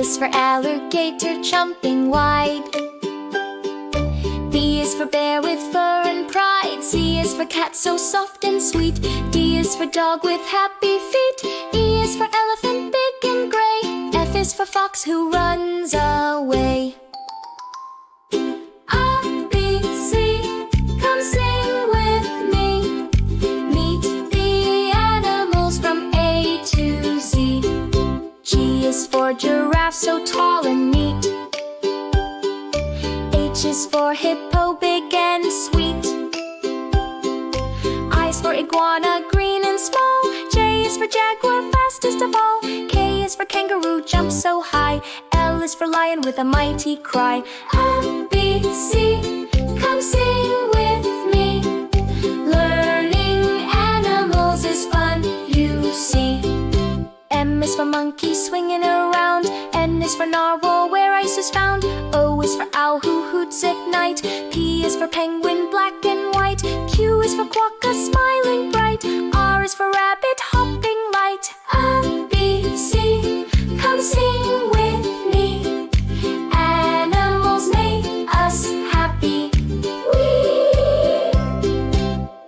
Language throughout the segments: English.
is for alligator, jumping wide. B is for bear with fur and pride. C is for cat, so soft and sweet. D is for dog with happy feet. E is for elephant, big and gray. F is for fox who runs away. A, B, C, come sing with me. Meet the animals from A to Z. G is for giraffe, so tall and neat. H is for hippo, big and sweet. I is for iguana, green and small. J is for jaguar, fastest of all. K is for kangaroo, jumps so high. L is for lion with a mighty cry. A, B, C, come sing with me. Learning animals is fun, you see. M is for monkey, swinging around. N is for narwhal, where ice is found. O is for owl who hoots at night. P is for penguin, black and white. Q is for quokka, smiling bright. R is for rabbit, hopping light. A, B, C, come sing with me. Animals make us happy. Whee!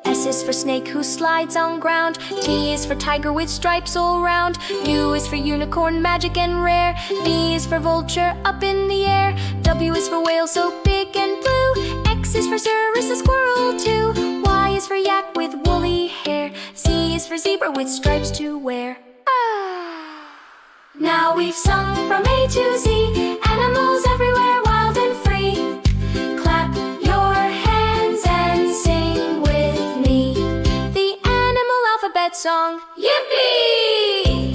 S is for snake who slides on ground. T is for tiger with stripes all round. U is for unicorn, magic and rare. V is for vulture, up in the air. W is for whale, so big and blue. X is for cirrus, a squirrel too. Y is for yak with woolly hair. Z is for zebra with stripes to wear. Now we've sung from A to Z. Animals everywhere, wild and free. Clap your hands and sing with me the animal alphabet song. Yippee!